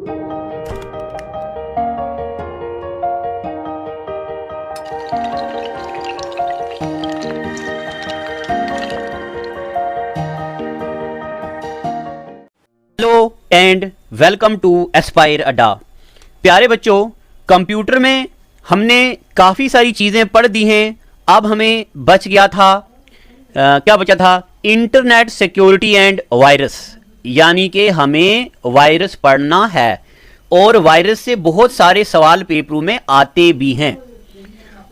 Hello and welcome to Aspire Adda. प्यारे बच्चों, computer में हमने काफ़ी सारी चीज़ें पढ़ दी हैं। अब हमें बच गया था क्या बचा था? इंटरनेट सिक्योरिटी एंड वायरस, यानी कि हमें वायरस पढ़ना है और वायरस से बहुत सारे सवाल पेपरों में आते भी हैं।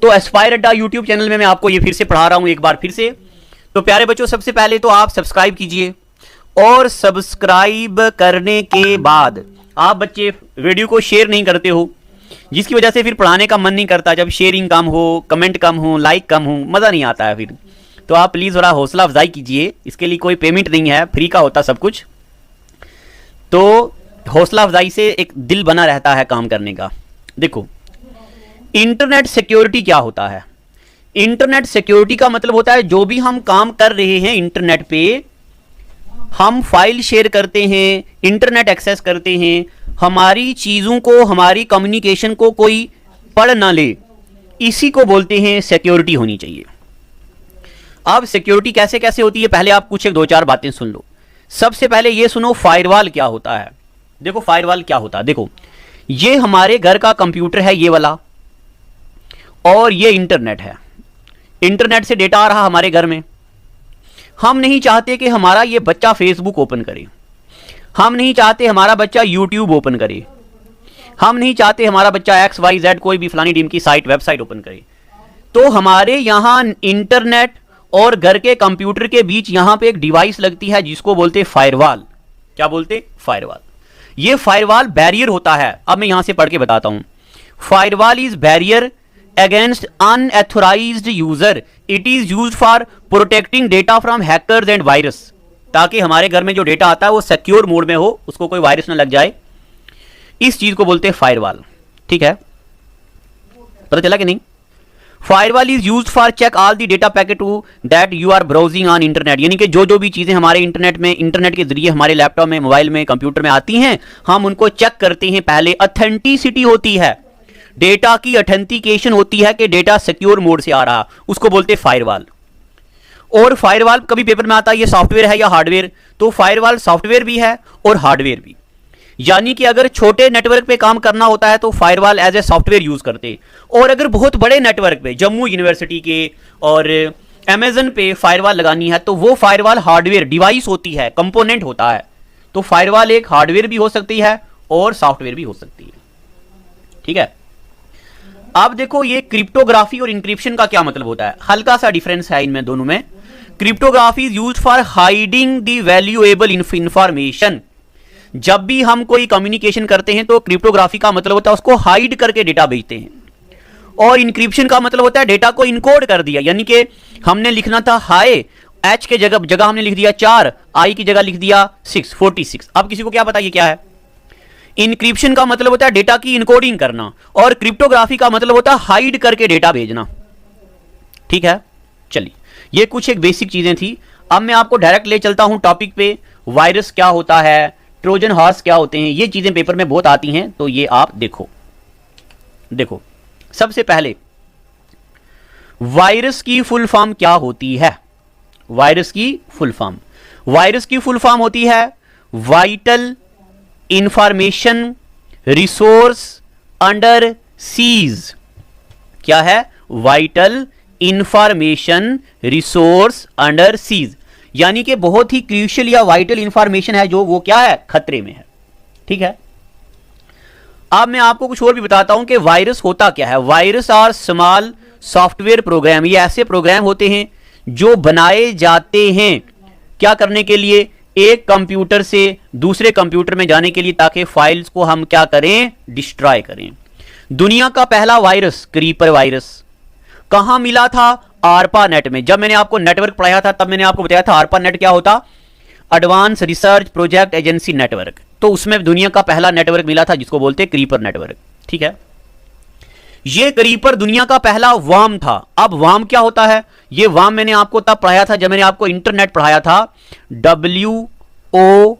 तो एस्पायर अड्डा यूट्यूब चैनल में मैं आपको ये फिर से पढ़ा रहा हूँ एक बार फिर से। तो प्यारे बच्चों, सबसे पहले तो आप सब्सक्राइब कीजिए और सब्सक्राइब करने के बाद आप बच्चे वीडियो को शेयर नहीं करते हो, जिसकी वजह से फिर पढ़ाने का मन नहीं करता। जब शेयरिंग कम हो, कमेंट कम हो, लाइक कम हो, मज़ा नहीं आता है फिर। तो आप प्लीज़ थोड़ा हौसला अफजाई कीजिए, इसके लिए कोई पेमेंट नहीं है, फ्री का होता सब कुछ। तो हौसला अफजाई से एक दिल बना रहता है काम करने का। देखो, इंटरनेट सिक्योरिटी क्या होता है? इंटरनेट सिक्योरिटी का मतलब होता है जो भी हम काम कर रहे हैं इंटरनेट पे, हम फाइल शेयर करते हैं, इंटरनेट एक्सेस करते हैं, हमारी चीज़ों को, हमारी कम्युनिकेशन को कोई पढ़ ना ले, इसी को बोलते हैं सिक्योरिटी होनी चाहिए। अब सिक्योरिटी कैसे कैसे होती है, पहले आप कुछ एक दो चार बातें सुन लो। सबसे पहले ये सुनो, फायरवॉल क्या होता है। देखो फायरवॉल क्या होता है। देखो, ये हमारे घर का कंप्यूटर है ये वाला, और ये इंटरनेट है। इंटरनेट से डेटा आ रहा हमारे घर में। हम नहीं चाहते कि हमारा ये बच्चा फेसबुक ओपन करे, हम नहीं चाहते हमारा बच्चा यूट्यूब ओपन करे, हम नहीं चाहते हमारा बच्चा XYZ कोई भी फलानी डीम की साइट, वेबसाइट ओपन करे। तो हमारे यहाँ इंटरनेट और घर के कंप्यूटर के बीच यहाँ पे एक डिवाइस लगती है जिसको बोलते फायरवॉल। क्या बोलते? फायरवॉल। ये फायरवॉल बैरियर होता है। अब मैं यहाँ से पढ़ के बताता हूँ। Firewall is barrier against unauthorized user. It is used for protecting data from hackers and virus. ताकि हमारे घर में जो डेटा आता है वो सिक्योर मोड में हो, उसको कोई वायरस ना लग जाए। इस चीज को बोलते हैं फायरवॉल। ठीक है, पता चला कि नहीं? Firewall is used for check all the data packet to that you are browsing on internet. यानी कि जो भी चीजें हमारे इंटरनेट में, इंटरनेट के जरिए हमारे लैपटॉप में, मोबाइल में, कंप्यूटर में आती हैं, हम उनको चेक करते हैं। पहले ऑथेंटिसिटी होती है, डेटा की ऑथेंटिकेशन होती है कि डेटा सिक्योर मोड से आ रहा, उसको बोलते फायरवॉल। और फायरवॉल कभी पेपर में आता है ये सॉफ्टवेयर है या हार्डवेयर, तो फायरवॉल सॉफ्टवेयर भी है और हार्डवेयर भी। यानी कि अगर छोटे नेटवर्क पे काम करना होता है तो firewall as a software use करते, और अगर बहुत बड़े नेटवर्क पे, जम्मू यूनिवर्सिटी के और अमेजन पे फायरवॉल लगानी है तो वो फायरवॉल हार्डवेयर डिवाइस होती है, कंपोनेंट होता है। तो फायरवॉल एक हार्डवेयर भी हो सकती है और सॉफ्टवेयर भी हो सकती है। ठीक है, अब देखो ये क्रिप्टोग्राफी और इंक्रिप्शन का क्या मतलब होता है। हल्का सा डिफरेंस है इनमें दोनों में। Cryptography is used for hiding the valuable information. जब भी हम कोई कम्युनिकेशन करते हैं तो क्रिप्टोग्राफी का मतलब होता है उसको हाइड करके डेटा भेजते हैं, और इंक्रिप्शन का मतलब होता है डेटा को इनकोड कर दिया। यानी कि हमने लिखना था हाय, H के जगह हमने लिख दिया 4, I की जगह लिख दिया 46। अब किसी को क्या पता ये क्या है? इंक्रिप्शन का मतलब होता है डेटा की इनकोडिंग करना, और क्रिप्टोग्राफी का मतलब होता है हाइड करके डेटा भेजना। ठीक है, चलिए ये कुछ एक बेसिक चीजें थी। अब मैं आपको डायरेक्ट ले चलता हूं टॉपिक पे। वायरस क्या होता है, ट्रोजन हॉर्स क्या होते हैं, ये चीजें पेपर में बहुत आती हैं, तो ये आप देखो। देखो, सबसे पहले वायरस की फुल फॉर्म क्या होती है? वायरस की फुल फॉर्म होती है vital information resource under seize. क्या है? Vital information resource under seize. यानी कि बहुत ही क्रूशियल या वाइटल इंफॉर्मेशन है जो वो क्या है, खतरे में है। ठीक है, अब मैं आपको कुछ और भी बताता हूं कि वायरस होता क्या है। Virus are small software program. ये ऐसे प्रोग्राम होते हैं जो बनाए जाते हैं क्या करने के लिए, एक कंप्यूटर से दूसरे कंप्यूटर में जाने के लिए, ताकि फाइल्स को हम क्या करें, डिस्ट्रॉय करें। दुनिया का पहला वायरस क्रीपर वायरस कहां मिला था? आरपा नेट में। जब मैंने आपको नेटवर्क पढ़ाया था तब मैंने आपको बताया था आरपा नेट क्या होता, advance research project agency network. तो उसमें दुनिया का पहला नेटवर्क मिला था जिसको बोलते क्रीपर नेटवर्क। ठीक है, ये क्रीपर दुनिया का पहला वार्म था। अब वार्म क्या होता है? ये वार्म मैंने आपको तब पढ़ाया था जब मैंने आपको इंटरनेट पढ़ाया था, WORM।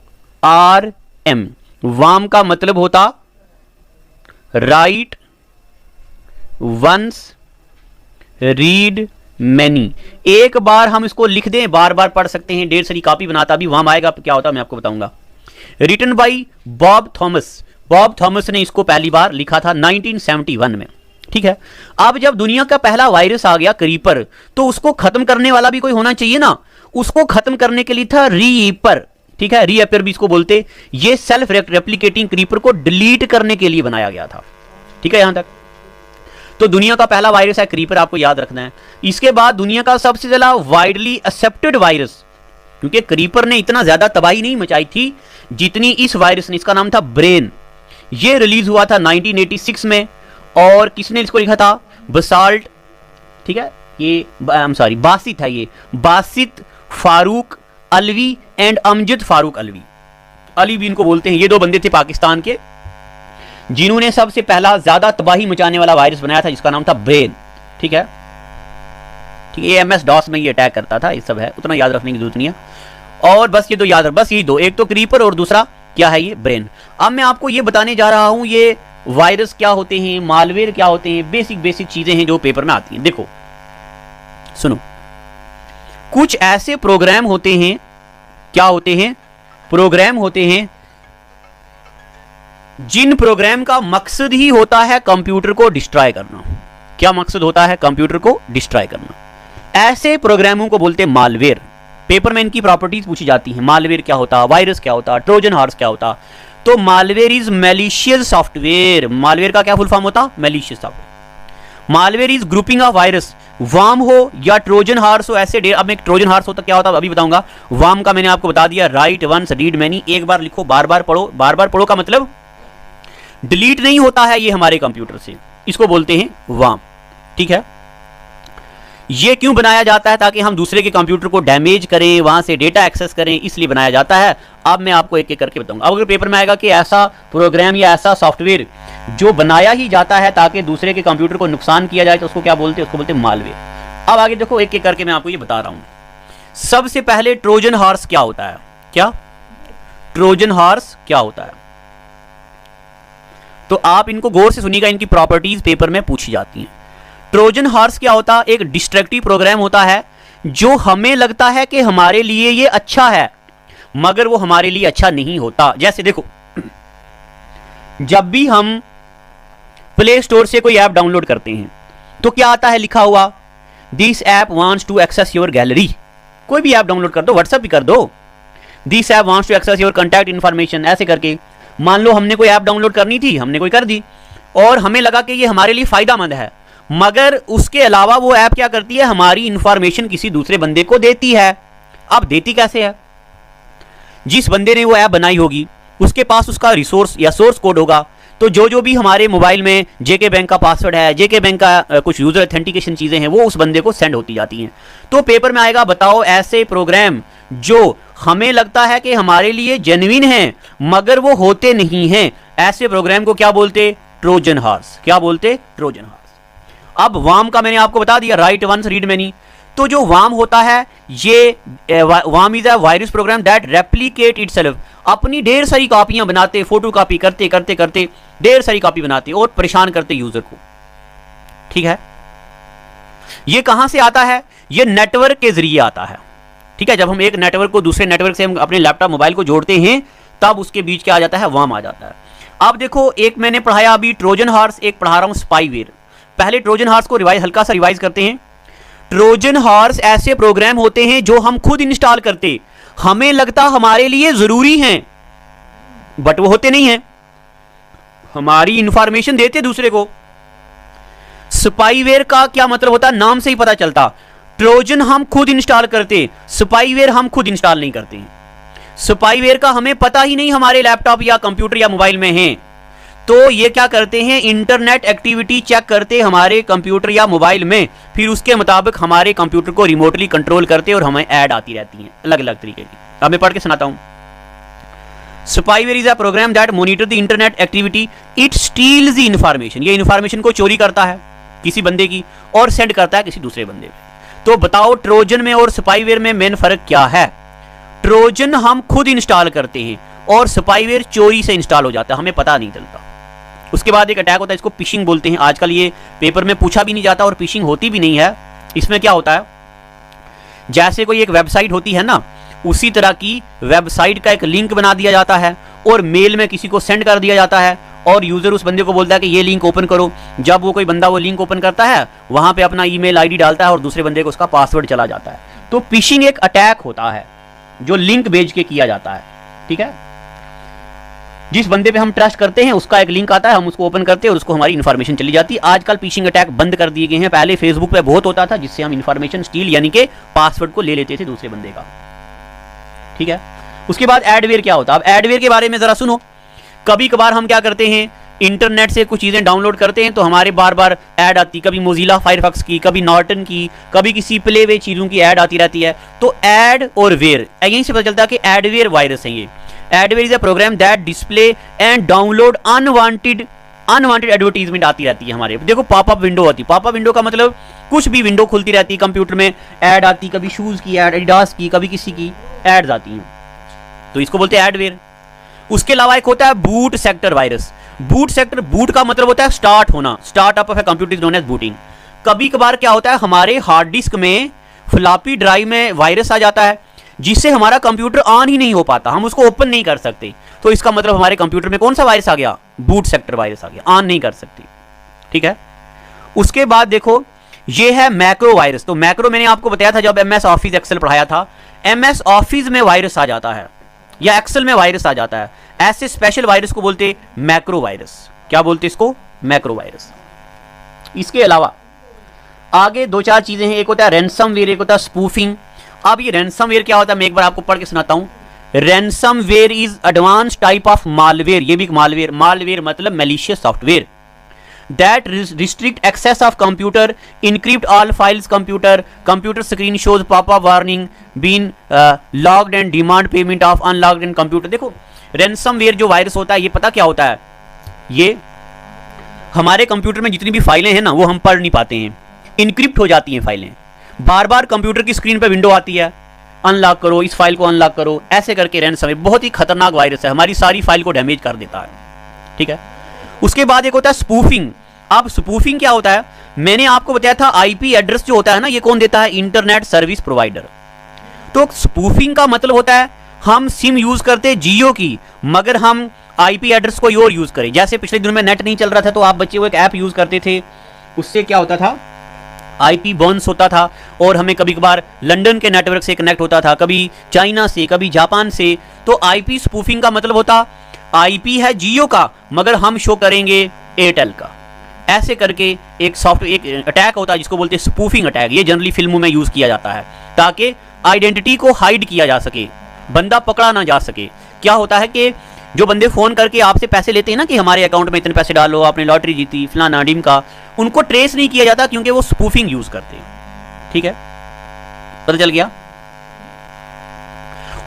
वाम का मतलब होता राइट वंस रीड मैनी। एक बार हम इसको लिख दें, बार बार पढ़ सकते हैं, ढेर सारी कॉपी बनाता भी वाम आएगा क्या होता मैं आपको बताऊंगा। Written by Bob Thomas. Bob Thomas ने इसको पहली बार लिखा था 1971 में। ठीक है, अब जब दुनिया का पहला वायरस आ गया क्रीपर, तो उसको खत्म करने वाला भी कोई होना चाहिए ना। उसको खत्म करने के लिए था रीपर। ठीक है, रीअपियर भी इसको बोलते। ये सेल्फ रेप्लिकेटिंग क्रीपर को डिलीट करने के लिए बनाया गया था। ठीक है, यहां तक तो दुनिया का पहला वायरस है क्रीपर, आपको याद रखना है। इसके बाद दुनिया का सबसे ज्यादा वाइडली एक्सेप्टेड वायरस, क्योंकि क्रीपर ने इतना ज्यादा तबाही नहीं मचाई थी जितनी इस वायरस ने, इसका नाम था ब्रेन। ये रिलीज हुआ था 1986 में, और किसने इसको लिखा था? बसाल्ट। ठीक है, ये बासित है, ये बासित फारूक अलवी एंड अमजद फारूक अलवी, अली भी इनको बोलते हैं। ये दो बंदे थे पाकिस्तान के जिन्होंने सबसे पहला ज्यादा तबाही मचाने वाला वायरस बनाया था, जिसका नाम था ब्रेन। ठीक है, ठीक है, MS डॉस में ये अटैक करता था। ये सब है, उतना याद रखने की जरूरत नहीं है। और बस ये दो याद रख, बस ये दो, एक तो क्रीपर और दूसरा क्या है, ये ब्रेन। अब मैं आपको ये बताने जा रहा हूं ये वायरस क्या होते हैं, मालवेयर क्या होते हैं, बेसिक चीजें हैं जो पेपर में आती हैं। देखो सुनो, कुछ ऐसे प्रोग्राम होते हैं, क्या होते हैं? प्रोग्राम होते हैं जिन प्रोग्राम का मकसद ही होता है कंप्यूटर को डिस्ट्रॉय करना। क्या मकसद होता है? कंप्यूटर को डिस्ट्रॉय करना। ऐसे प्रोग्रामों को बोलते हैं मालवेयर। पेपर में इनकी प्रॉपर्टीज पूछी जाती हैं। मालवेयर क्या होता, वायरस क्या होता, ट्रोजन हॉर्स क्या होता। तो malware is malicious software. Malware का क्या फुल फॉर्म होता? Malicious software. Malware is grouping of virus. Warm हो या ट्रोजन हॉर्स हो, ऐसे अब एक ट्रोजन हॉर्स होता क्या होता अभी बताऊंगा। वार्म का मैंने आपको बता दिया, राइट वंस रीड मैनी। एक बार लिखो, बार बार पढ़ो। बार बार पढ़ो का मतलब डिलीट नहीं होता है ये हमारे कंप्यूटर से, इसको बोलते हैं वार्म। ठीक है, ये क्यों बनाया जाता है? ताकि हम दूसरे के कंप्यूटर को डैमेज करें, वहां से डेटा एक्सेस करें, इसलिए बनाया जाता है। अब मैं आपको एक एक करके बताऊंगा। अब अगर पेपर में आएगा कि ऐसा प्रोग्राम या ऐसा सॉफ्टवेयर जो बनाया ही जाता है ताकि दूसरे के कंप्यूटर को नुकसान किया जाए, तो उसको क्या बोलते हैं? उसको बोलते हैं मालवेयर। अब आगे देखो, एक एक करके मैं आपको ये बता रहा हूं। सबसे पहले ट्रोजन हॉर्स क्या होता है? क्या ट्रोजन हॉर्स क्या होता है? तो आप इनको गौर से सुनिएगा, इनकी प्रॉपर्टीज पेपर में पूछी जाती हैं। ट्रोजन हॉर्स क्या होता? एक डिस्ट्रक्टिव प्रोग्राम होता है जो हमें लगता है कि हमारे लिए ये अच्छा है, मगर वो हमारे लिए अच्छा नहीं होता। जैसे देखो, जब भी हम प्ले स्टोर से कोई ऐप डाउनलोड करते हैं तो क्या आता है लिखा हुआ? This app wants to access your gallery. कोई भी ऐप डाउनलोड कर दो, व्हाट्सएप भी कर दो, this app wants to access your contact information, ऐसे करके। मान लो हमने कोई ऐप डाउनलोड करनी थी, हमने कोई कर दी और हमें लगा कि ये हमारे लिए फायदेमंद है, मगर उसके अलावा वो ऐप क्या करती है? हमारी इंफॉर्मेशन किसी दूसरे बंदे को देती है। अब देती कैसे है? जिस बंदे ने वो ऐप बनाई होगी उसके पास उसका रिसोर्स या सोर्स कोड होगा। तो जो भी हमारे मोबाइल में जेके बैंक का पासवर्ड है, जेके बैंक का कुछ यूजर ऑथेंटिकेशन चीजें हैं, वो उस बंदे को सेंड होती जाती हैं। तो पेपर में आएगा, बताओ ऐसे प्रोग्राम जो हमें लगता है कि हमारे लिए जेन्युइन हैं मगर वो होते नहीं हैं, ऐसे प्रोग्राम को क्या बोलते? Trojan horse. क्या बोलते? Trojan horse. अब वार्म का मैंने आपको बता दिया, राइट वंस रीड मैनी। तो जो वार्म होता है, ये warm is a virus program that replicate itself. अपनी ढेर सारी कॉपियां बनाते, फोटो कॉपी करते करते करते ढेर सारी कॉपी बनाते और परेशान करते यूजर को। ठीक है, ये कहां से आता है? ये नेटवर्क के जरिए आता है। ठीक है, जब हम एक नेटवर्क को दूसरे नेटवर्क से हम अपने लैपटॉप मोबाइल को जोड़ते हैं, तब उसके बीच क्या आ जाता है? वार्म आ जाता है। अब देखो, एक मैंने पढ़ाया अभी ट्रोजन हॉर्स, एक पढ़ा रहा हूं स्पाईवेयर। पहले ट्रोजन हॉर्स को हल्का सा रिवाइज करते हैं। ट्रोजन हॉर्स ऐसे प्रोग्राम होते हैं जो हम खुद इंस्टॉल करते, हमें लगता हमारे लिए जरूरी हैं, बट वो होते नहीं हैं, हमारी इंफॉर्मेशन देते दूसरे को। स्पाईवेयर का क्या मतलब होता है? नाम से ही पता चलता। ट्रोजन हम खुद इंस्टॉल करते, स्पाईवेयर हम खुद इंस्टॉल नहीं करते। स्पाईवेयर का हमें पता ही नहीं हमारे लैपटॉप या कंप्यूटर या मोबाइल में है, तो ये क्या करते हैं? इंटरनेट एक्टिविटी चेक करते हमारे कंप्यूटर या मोबाइल में, फिर उसके मुताबिक हमारे कंप्यूटर को रिमोटली कंट्रोल करते और हमें ऐड आती रहती हैं अलग अलग तरीके की। अब मैं पढ़ के सुनाता हूं। Spyware is a program that monitor the internet activity, it steals the information. ये इंफॉर्मेशन को चोरी करता है किसी बंदे की और सेंड करता है किसी दूसरे बंदे को। तो बताओ ट्रोजन में और स्पाईवेयर में मेन फर्क क्या है? ट्रोजन हम खुद इंस्टॉल करते हैं और स्पाईवेयर चोरी से इंस्टॉल हो जाता है, हमें पता नहीं चलता। उसके बाद एक अटैक होता है, इसको फिशिंग बोलते हैं। आजकल ये पेपर में पूछा भी नहीं जाता और फिशिंग होती भी नहीं है। इसमें क्या होता है, जैसे कोई एक वेबसाइट होती है ना, उसी तरह की वेबसाइट का एक लिंक बना दिया जाता है और मेल में किसी को सेंड कर दिया जाता है और यूजर उस बंदे को बोलता है कि ये लिंक ओपन करो। जब वो कोई बंदा वो लिंक ओपन करता है, वहां पे अपना ईमेल आईडी डालता है और दूसरे बंदे को उसका पासवर्ड चला जाता है। तो फिशिंग एक अटैक होता है जो लिंक भेज के किया जाता है। ठीक है, जिस बंदे पे हम ट्रस्ट करते हैं उसका एक लिंक आता है, हम उसको ओपन करते हैं और उसको हमारी इन्फॉर्मेशन चली जाती है। आजकल फिशिंग अटैक बंद कर दिए गए हैं, पहले फेसबुक पे बहुत होता था, जिससे हम इन्फॉर्मेशन स्टील यानी कि पासवर्ड को ले लेते थे दूसरे बंदे का। ठीक है, उसके बाद एडवेयर क्या होता है। अब एडवेयर के बारे में जरा सुनो। कभी कभार हम क्या करते हैं, इंटरनेट से कुछ चीजें डाउनलोड करते हैं तो हमारे बार बार ऐड आती, कभी मोजिला फायरफॉक्स की, कभी नॉर्टन की, कभी किसी प्ले वे चीजों की ऐड आती रहती है। तो ऐड और वेयर, यहीं से पता चलता है कि एडवेयर वायरस है ये। Adware is a program that display and download unwanted advertisement आती रहती है हमारे। देखो पॉपअप विंडो आती है, पॉपअप विंडो का मतलब कुछ भी विंडो खुलती रहती है कंप्यूटर में, ऐड आती, कभी शूज की ऐड, एडिडास की, कभी किसी की एड्स आती हैं, तो इसको बोलते हैं एडवेयर। उसके अलावा एक होता है boot sector virus. Boot sector, boot का मतलब होता है स्टार्ट होना, startup of a computer is known as booting. कभी कभार क्या होता है, हमारे हार्ड डिस्क में, फ्लॉपी ड्राइव में वायरस आ जाता है जिससे हमारा कंप्यूटर ऑन ही नहीं हो पाता, हम उसको ओपन नहीं कर सकते। तो इसका मतलब हमारे कंप्यूटर में कौन सा वायरस आ गया, बूट सेक्टर वायरस आ गया, ऑन नहीं कर सकते। ठीक है, उसके बाद देखो ये है मैक्रो वायरस। तो मैक्रो मैंने आपको बताया था जब MS ऑफिस एक्सेल पढ़ाया था, MS ऑफिस में वायरस आ जाता है या एक्सेल में वायरस आ जाता है, ऐसे स्पेशल वायरस को बोलते मैक्रो वायरस। क्या बोलते इसको, मैक्रो वायरस। इसके अलावा आगे दो चार चीजें हैं, एक होता है रैनसमवेयर, एक होता है स्पूफिंग। अब ये रैनसमवेयर क्या होता है, मैं एक बार आपको पढ़ के सुनाता हूं। Ransomware is advance type of malware, ये भी मालवेयर, मालवेयर मतलब malicious software that restrict access of computer, encrypt all files, computer screen shows pop-up warning, been logged and demand payment of unlocked in computer। देखो ransomware जो virus होता है, ये पता क्या होता है, ये हमारे कंप्यूटर में जितनी भी फाइलें हैं ना वो हम पढ़ नहीं पाते हैं, इनक्रिप्ट हो जाती हैं फाइलें। बार बार कंप्यूटर की स्क्रीन पर विंडो आती है, अनलॉक करो, इस फाइल को अनलॉक करो, ऐसे करके रैनसमवेयर बहुत ही खतरनाक वायरस है, हमारी सारी फाइल को डैमेज कर देता है। ठीक है, उसके बाद एक होता है स्पूफिंग। अब स्पूफिंग क्या होता है, मैंने आपको बताया था आईपी एड्रेस जो होता है ना, ये कौन देता है, इंटरनेट सर्विस प्रोवाइडर। तो स्पूफिंग का मतलब होता है हम सिम यूज करते जियो की, मगर हम आईपी एड्रेस कोई और यूज करें। जैसे पिछले दिनों में नेट नहीं चल रहा था तो आप बच्चे वो एक ऐप यूज करते थे, उससे क्या होता था, आईपी बाउंस होता था और हमें कभी कभार लंदन के नेटवर्क से कनेक्ट होता था, कभी चाइना से, कभी जापान से। तो आईपी स्पूफिंग का मतलब होता आईपी है जियो का मगर हम शो करेंगे एयरटेल का। ऐसे करके एक सॉफ्टवेयर, एक अटैक होता है जिसको बोलते हैं स्पूफिंग अटैक। ये जनरली फिल्मों में यूज किया जाता है ताकि आइडेंटिटी को हाइड किया जा सके, बंदा पकड़ा ना जा सके। क्या होता है कि जो बंदे फोन करके आपसे पैसे लेते हैं ना कि हमारे अकाउंट में इतने पैसे डालो, आपने लॉटरी जीती, फलाना ढीम का, उनको ट्रेस नहीं किया जाता क्योंकि वो स्पूफिंग यूज करते हैं। ठीक है, पता चल गया।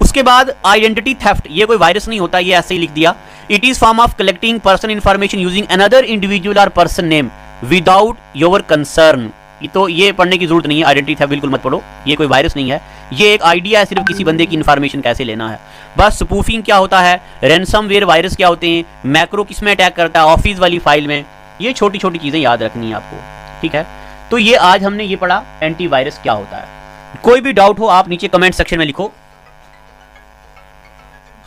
उसके बाद आइडेंटिटी थेफ्ट, ये कोई वायरस नहीं होता, ये ऐसे ही लिख दिया। It is form of collecting person information using another individual और person name without your concern. तो ये पढ़ने की जरूरत नहीं है, आइडेंटिटी थेफ्ट बिल्कुल मत पढ़ो, ये कोई वायरस नहीं है, ये एक आइडिया है सिर्फ किसी बंदे की इंफॉर्मेशन कैसे लेना है बस। स्पूफिंग क्या होता है, रैनसमवेयर वायरस क्या होते हैं, मैक्रो किस में अटैक करता है, ऑफिस वाली फाइल में। ये छोटी छोटी चीजें याद रखनी है आपको। ठीक है, तो ये आज हमने ये पढ़ा एंटीवायरस क्या होता है। कोई भी डाउट हो आप नीचे कमेंट सेक्शन में लिखो,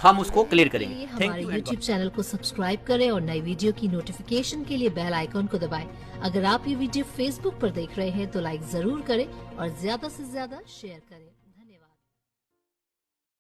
हम उसको क्लियर करेंगे। हमारे YouTube चैनल को सब्सक्राइब करें और नई वीडियो की नोटिफिकेशन के लिए बेल आइकॉन को दबाएं। अगर आप ये वीडियो Facebook पर देख रहे हैं तो लाइक जरूर करें और ज्यादा से ज्यादा शेयर करें।